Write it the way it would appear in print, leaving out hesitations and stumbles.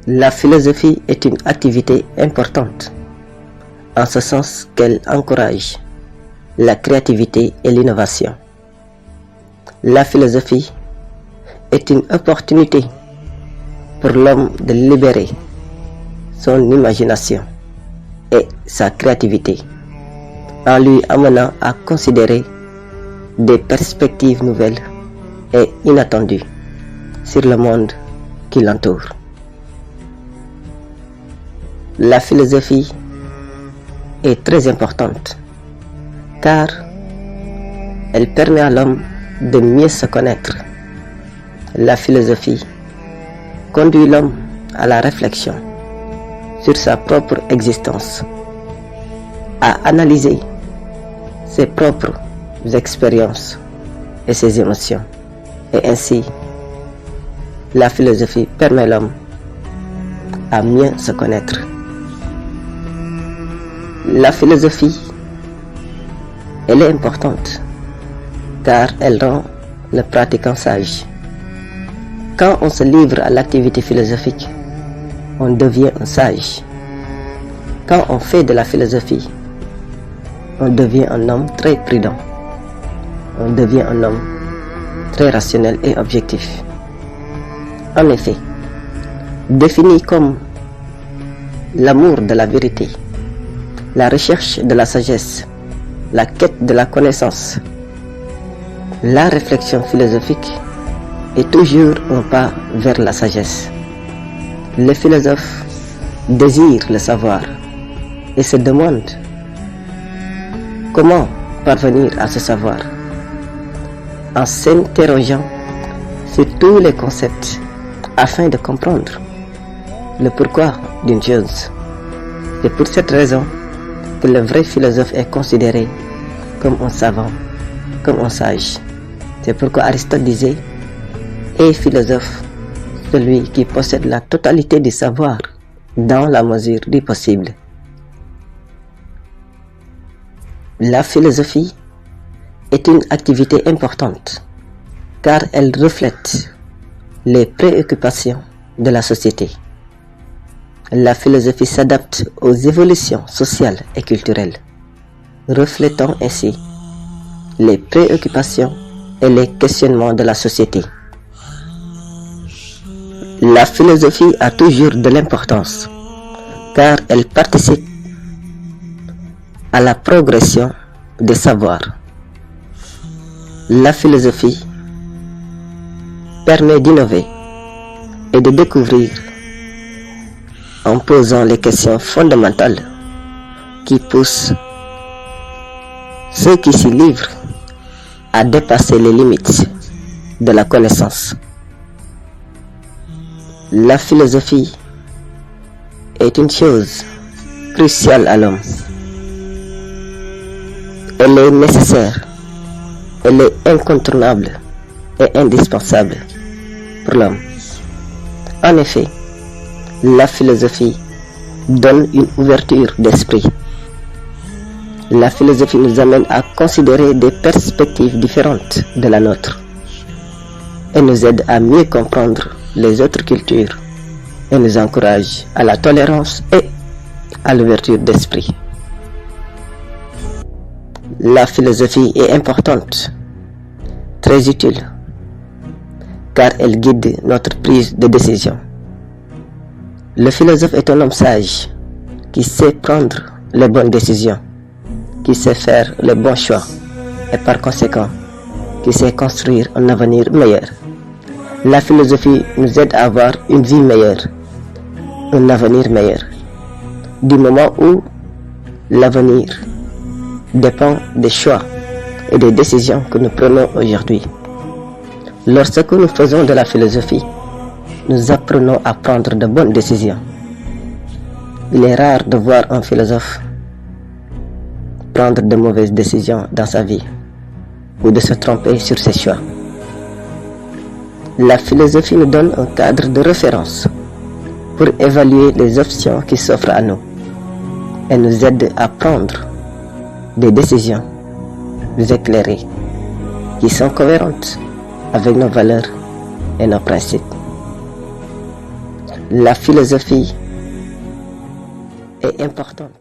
La philosophie est une activité importante, en ce sens qu'elle encourage la créativité et l'innovation. La philosophie est une opportunité pour l'homme de libérer son imagination et sa créativité, en lui amenant à considérer des perspectives nouvelles et inattendues sur le monde qui l'entoure. La philosophie est très importante car elle permet à l'homme de mieux se connaître. La philosophie conduit l'homme à la réflexion sur sa propre existence, à analyser ses propres expériences et ses émotions. Et ainsi, la philosophie permet l'homme à mieux se connaître. La philosophie, elle est importante car elle rend le pratiquant sage. Quand on se livre à l'activité philosophique, on devient un sage. Quand on fait de la philosophie, on devient un homme très prudent. On devient un homme très rationnel et objectif. En effet, défini comme l'amour de la vérité, la recherche de la sagesse, la quête de la connaissance, la réflexion philosophique est toujours un pas vers la sagesse. Le philosophe désire le savoir et se demande comment parvenir à ce savoir, en s'interrogeant sur tous les concepts afin de comprendre le pourquoi d'une chose. C'est pour cette raison que le vrai philosophe est considéré comme un savant, comme un sage. C'est pourquoi Aristote disait: est philosophe celui qui possède la totalité du savoir dans la mesure du possible. La philosophie est une activité importante car elle reflète les préoccupations de la société. La philosophie s'adapte aux évolutions sociales et culturelles, reflétant ainsi les préoccupations et les questionnements de la société. La philosophie a toujours de l'importance car elle participe à la progression des savoirs. La philosophie permet d'innover et de découvrir en posant les questions fondamentales qui poussent ceux qui s'y livrent à dépasser les limites de la connaissance. La philosophie est une chose cruciale à l'homme. Elle est nécessaire, elle est incontournable et indispensable pour l'homme. En effet, la philosophie donne une ouverture d'esprit. La philosophie nous amène à considérer des perspectives différentes de la nôtre et nous aide à mieux comprendre les autres cultures et nous encourage à la tolérance et à l'ouverture d'esprit. La philosophie est importante, très utile, car elle guide notre prise de décision. Le philosophe est un homme sage qui sait prendre les bonnes décisions, qui sait faire les bons choix et par conséquent qui sait construire un avenir meilleur. La philosophie nous aide à avoir une vie meilleure, un avenir meilleur, du moment où l'avenir dépend des choix et des décisions que nous prenons aujourd'hui. Lorsque nous faisons de la philosophie, nous apprenons à prendre de bonnes décisions. Il est rare de voir un philosophe prendre de mauvaises décisions dans sa vie ou de se tromper sur ses choix. La philosophie nous donne un cadre de référence pour évaluer les options qui s'offrent à nous et nous aide à prendre des décisions éclairées qui sont cohérentes avec nos valeurs et nos principes. La philosophie est importante.